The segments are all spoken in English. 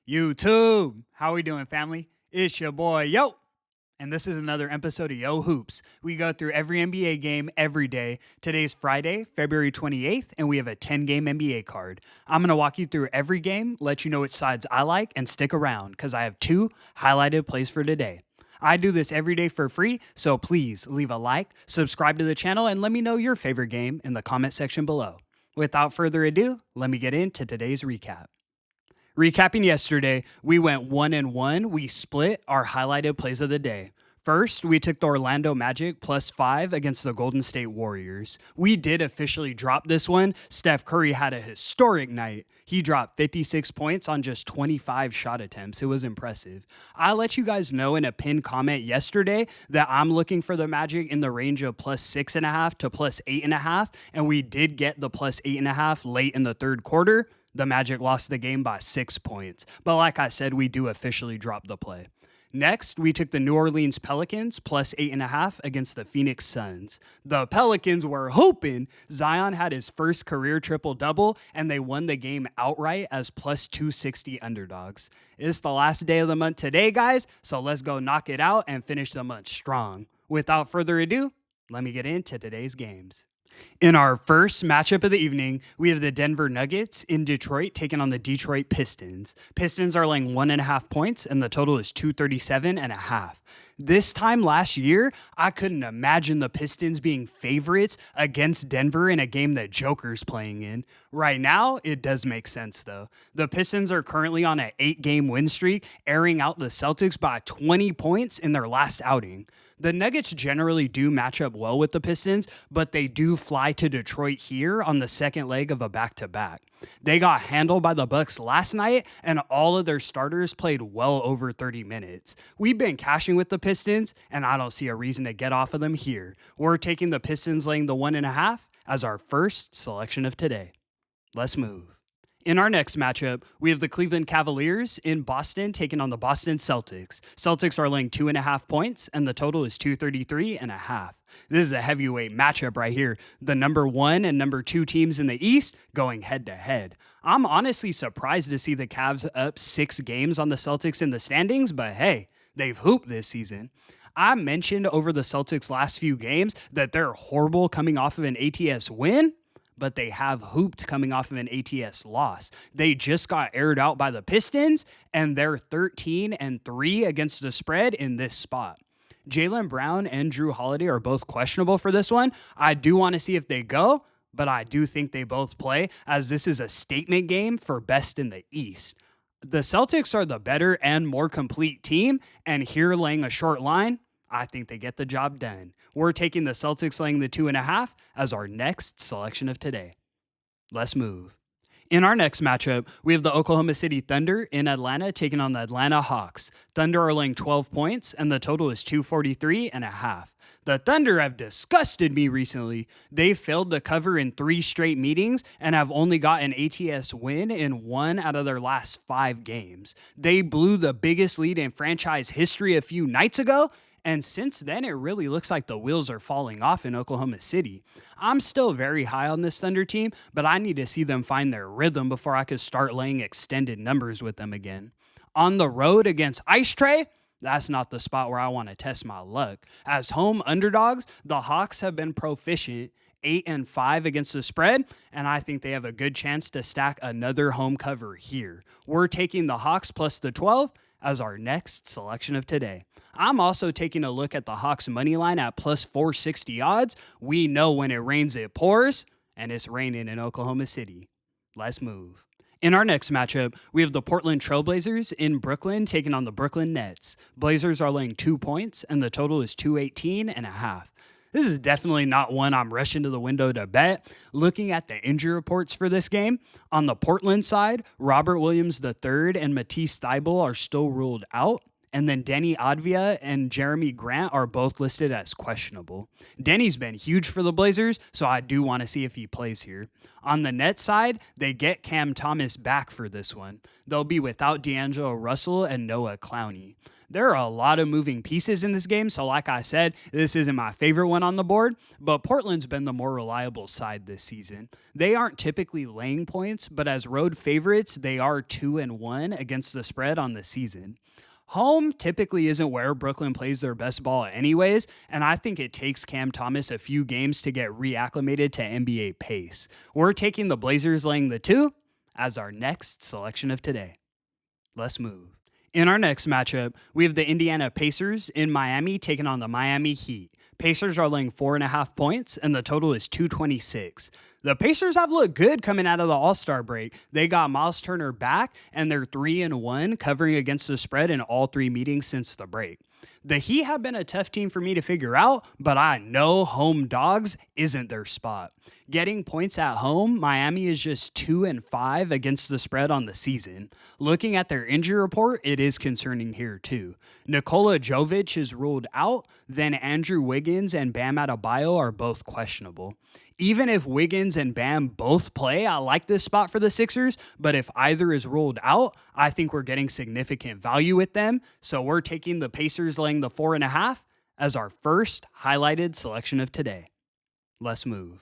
YouTube, how we doing, family? It's your boy, Yo. And this is another episode of Yo Hoops. We go through every NBA game every day. Today's Friday, February 28th, and we have a 10-game NBA card. I'm going to walk you through every game, let you know which sides I like, and stick around because I have 2 highlighted plays for today. I do this every day for free, so please leave a like, subscribe to the channel, and let me know your favorite game in the comment section below. Without further ado, let me get into today's recap. Recapping yesterday, we went 1-1. We split our highlighted plays of the day. First, we took the Orlando Magic +5 against the Golden State Warriors. We did officially drop this one. Steph Curry had a historic night. He dropped 56 points on just 25 shot attempts. It was impressive. I let you guys know in a pinned comment yesterday that I'm looking for the Magic in the range of +6.5 to +8.5, and we did get the +8.5 late in the third quarter. The Magic lost the game by 6 points. But like I said, we do officially drop the play. Next, we took the New Orleans Pelicans +8.5 against the Phoenix Suns. The Pelicans were hoping. Zion had his first career triple-double, and they won the game outright as +260 underdogs. It's the last day of the month today, guys, so let's go knock it out and finish the month strong. Without further ado, let me get into today's games. In our first matchup of the evening, we have the Denver Nuggets in Detroit taking on the Detroit Pistons. Pistons are laying 1.5 points, and the total is 237.5. This time last year, I couldn't imagine the Pistons being favorites against Denver in a game that Joker's playing in. Right now, it does make sense, though. The Pistons are currently on an 8-game win streak, airing out the Celtics by 20 points in their last outing. The Nuggets generally do match up well with the Pistons, but they do fly to Detroit here on the second leg of a back-to-back. They got handled by the Bucks last night, and all of their starters played well over 30 minutes. We've been cashing with the Pistons, and I don't see a reason to get off of them here. We're taking the Pistons laying the 1.5 as our first selection of today. Let's move. In our next matchup, we have the Cleveland Cavaliers in Boston taking on the Boston Celtics. Celtics are laying 2.5 points, and the total is 233.5. This is a heavyweight matchup right here. The number 1 and number 2 teams in the East going head to head. I'm honestly surprised to see the Cavs up 6 games on the Celtics in the standings, but hey, they've hooped this season. I mentioned over the Celtics' last few games that they're horrible coming off of an ATS win, but they have hooped coming off of an ATS loss. They just got aired out by the Pistons, and they're 13-3 against the spread in this spot. Jaylen Brown and Jrue Holiday are both questionable for this one. I do want to see if they go, but I do think they both play, as this is a statement game for best in the East. The Celtics are the better and more complete team, and here laying a short line, I think they get the job done. We're taking the Celtics laying the 2.5 as our next selection of today. Let's move. In our next matchup, we have the Oklahoma City Thunder in Atlanta taking on the Atlanta Hawks. Thunder are laying 12 points, and the total is 243.5. The Thunder have disgusted me recently. They failed to cover in 3 straight meetings and have only got an ATS win in 1 out of their last 5 games. They blew the biggest lead in franchise history a few nights ago, and since then, it really looks like the wheels are falling off in Oklahoma City. I'm still very high on this Thunder team, but I need to see them find their rhythm before I could start laying extended numbers with them again. On the road against Ice Tray, that's not the spot where I want to test my luck. As home underdogs, the Hawks have been proficient 8-5 against the spread, and I think they have a good chance to stack another home cover here. We're taking the Hawks plus the 12 as our next selection of today. I'm also taking a look at the Hawks money line at plus 460 odds. We know when it rains, it pours, and it's raining in Oklahoma City. Let's move. In our next matchup, we have the Portland Trailblazers in Brooklyn taking on the Brooklyn Nets. Blazers are laying 2 points, and the total is 218.5. This is definitely not one I'm rushing to the window to bet. Looking at the injury reports for this game, on the Portland side, Robert Williams III and Matisse Thybulle are still ruled out. And then Denny Advia and Jeremy Grant are both listed as questionable. Denny's been huge for the Blazers, so I do want to see if he plays here. On the Nets side, they get Cam Thomas back for this one. They'll be without D'Angelo Russell and Noah Clowney. There are a lot of moving pieces in this game, so like I said, this isn't my favorite one on the board, but Portland's been the more reliable side this season. They aren't typically laying points, but as road favorites, they are 2-1 against the spread on the season. Home typically isn't where Brooklyn plays their best ball anyways, and I think it takes Cam Thomas a few games to get reacclimated to NBA pace. We're taking the Blazers laying the 2 as our next selection of today. Let's move. In our next matchup, we have the Indiana Pacers in Miami taking on the Miami Heat. Pacers are laying 4.5 points, and the total is 226. The Pacers have looked good coming out of the All-Star break. They got Miles Turner back, and they're 3-1, covering against the spread in all 3 meetings since the break. The Heat have been a tough team for me to figure out, but I know home dogs isn't their spot. Getting points at home, Miami is just 2-5 against the spread on the season. Looking at their injury report, it is concerning here too. Nikola Jovic is ruled out, then Andrew Wiggins and Bam Adebayo are both questionable. Even if Wiggins and Bam both play, I like this spot for the Sixers, but if either is ruled out, I think we're getting significant value with them, so we're taking the Pacers laying the 4.5 as our first highlighted selection of today. Let's move.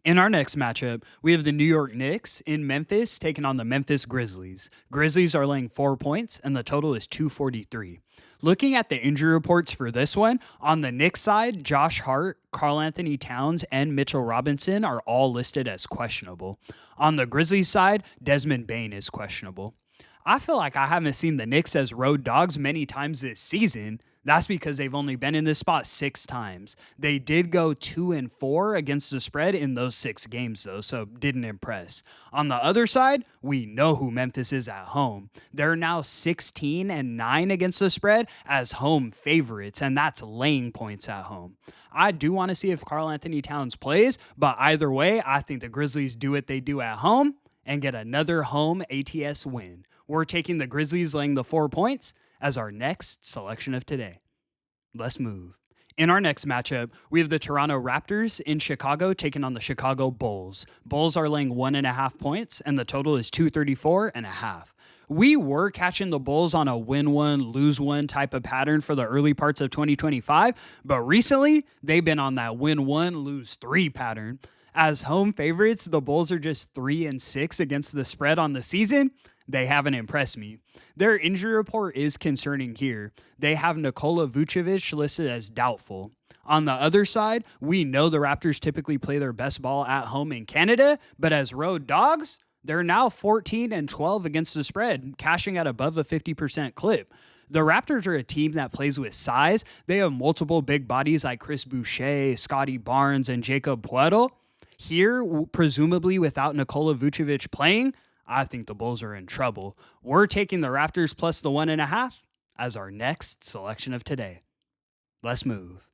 In our next matchup, we have the New York Knicks in Memphis taking on the Memphis Grizzlies. Grizzlies are laying 4 points, and the total is 243. Looking at the injury reports for this one, on the Knicks side, Josh Hart, Karl Anthony Towns, and Mitchell Robinson are all listed as questionable. On the Grizzlies side, Desmond Bane is questionable. I feel like I haven't seen the Knicks as road dogs many times this season. That's because they've only been in this spot 6 times. They did go 2-4 against the spread in those 6 games, though, so didn't impress. On the other side, we know who Memphis is at home. They're now 16-9 against the spread as home favorites, and that's laying points at home. I do want to see if Karl Anthony Towns plays, but either way, I think the Grizzlies do what they do at home and get another home ATS win. We're taking the Grizzlies laying the 4 points as our next selection of today. Let's move. In our next matchup, we have the Toronto Raptors in Chicago taking on the Chicago Bulls. Bulls are laying 1.5 points, and the total is 234.5. We were catching the Bulls on a win one, lose one type of pattern for the early parts of 2025, but recently they've been on that win one, lose 3 pattern. As home favorites, the Bulls are just 3-6 against the spread on the season. They haven't impressed me. Their injury report is concerning here. They have Nikola Vucevic listed as doubtful. On the other side, we know the Raptors typically play their best ball at home in Canada, but as road dogs, they're now 14-12 against the spread, cashing at above a 50% clip. The Raptors are a team that plays with size. They have multiple big bodies like Chris Boucher, Scotty Barnes, and Jacob Puerto. Here, presumably without Nikola Vucevic playing, I think the Bulls are in trouble. We're taking the Raptors plus the 1.5 as our next selection of today. Let's move.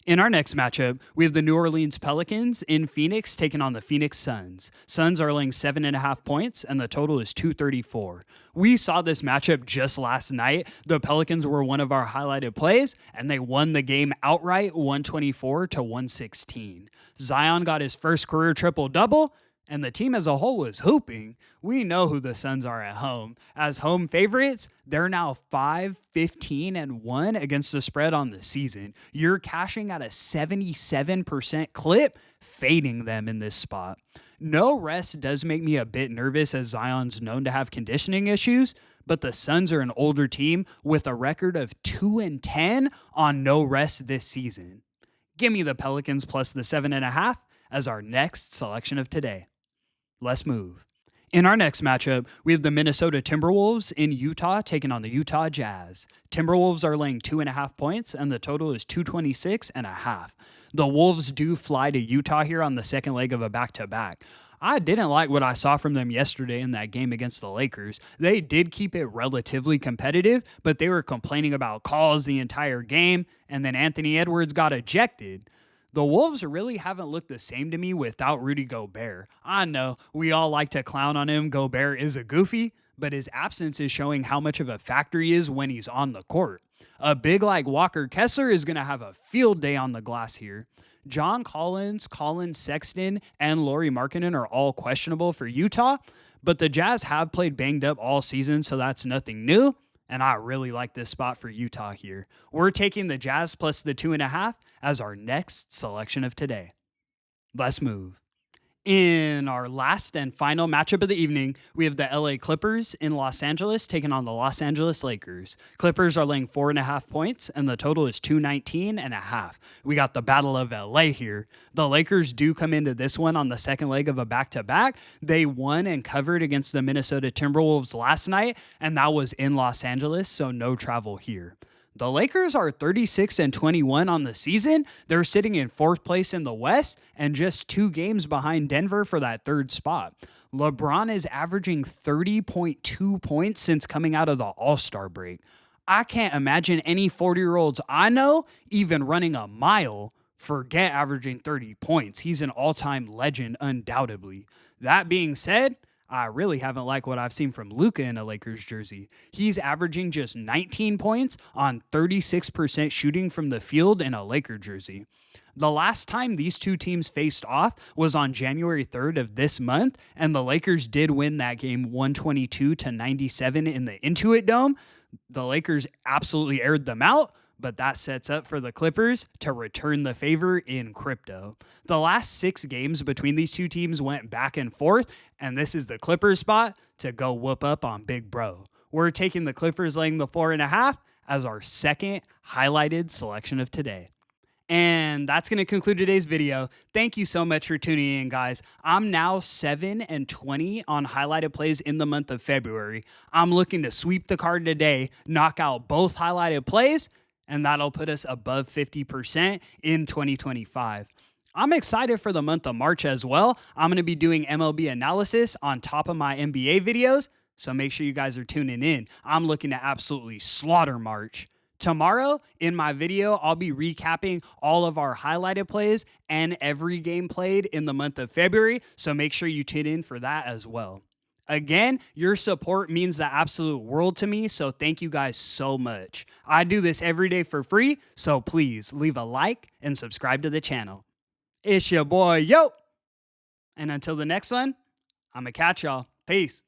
In our next matchup, we have the New Orleans Pelicans in Phoenix taking on the Phoenix Suns. Suns are laying 7.5 points, and the total is 234. We saw this matchup just last night. The Pelicans were one of our highlighted plays, and they won the game outright 124-116. Zion got his first career triple-double, and the team as a whole was hooping. We know who the Suns are at home. As home favorites, they're now 5-15-1 against the spread on the season. You're cashing at a 77% clip, fading them in this spot. No rest does make me a bit nervous as Zion's known to have conditioning issues, but the Suns are an older team with a record of 2-10 on no rest this season. Give me the Pelicans plus the 7.5 as our next selection of today. Let's move. In our next matchup, we have the Minnesota Timberwolves in Utah taking on the Utah Jazz. Timberwolves are laying 2.5 points, and the total is 226.5. The Wolves do fly to Utah here on the second leg of a back-to-back. I didn't like what I saw from them yesterday in that game against the Lakers. They did keep it relatively competitive, but they were complaining about calls the entire game, and then Anthony Edwards got ejected. The Wolves really haven't looked the same to me without Rudy Gobert. I know we all like to clown on him. Gobert is a goofy, but his absence is showing how much of a factor he is when he's on the court. A big like Walker Kessler is going to have a field day on the glass here. John Collins, Colin Sexton, and Lauri Markkanen are all questionable for Utah, but the Jazz have played banged up all season, so that's nothing new. and I really like this spot for Utah here. We're taking the Jazz plus the 2.5 as our next selection of today. Let's move. In our last and final matchup of the evening, we have the LA Clippers in Los Angeles taking on the Los Angeles Lakers. Clippers are laying 4.5 points, and the total is 219.5. We got the Battle of LA here. The Lakers do come into this one on the second leg of a back-to-back. They won and covered against the Minnesota Timberwolves last night, and that was in Los Angeles, so no travel here. The Lakers are 36-21 on the season. They're sitting in fourth place in the West and just 2 games behind Denver for that third spot. LeBron is averaging 30.2 points since coming out of the All-Star break. I can't imagine any 40-year-olds I know even running a mile, forget averaging 30 points. He's an all-time legend, undoubtedly. That being said, I really haven't liked what I've seen from Luka in a Lakers jersey. He's averaging just 19 points on 36% shooting from the field in a Laker jersey. The last time these two teams faced off was on January 3rd of this month, and the Lakers did win that game 122-97 in the Intuit Dome. The Lakers absolutely aired them out, but that sets up for the Clippers to return the favor in crypto. The last 6 games between these two teams went back and forth, and this is the Clippers spot to go whoop up on Big Bro. We're taking the Clippers laying the 4.5 as our second highlighted selection of today. And that's going to conclude today's video. Thank you so much for tuning in, guys. I'm now 7-20 on highlighted plays in the month of February. I'm looking to sweep the card today, knock out both highlighted plays, and that'll put us above 50% in 2025. I'm excited for the month of March as well. I'm going to be doing MLB analysis on top of my NBA videos, so make sure you guys are tuning in. I'm looking to absolutely slaughter March. Tomorrow, in my video, I'll be recapping all of our highlighted plays and every game played in the month of February, so make sure you tune in for that as well. Again, your support means the absolute world to me, so thank you guys so much. I do this every day for free, so please leave a like and subscribe to the channel. It's your boy, Yo! And until the next one, I'm going to catch y'all. Peace.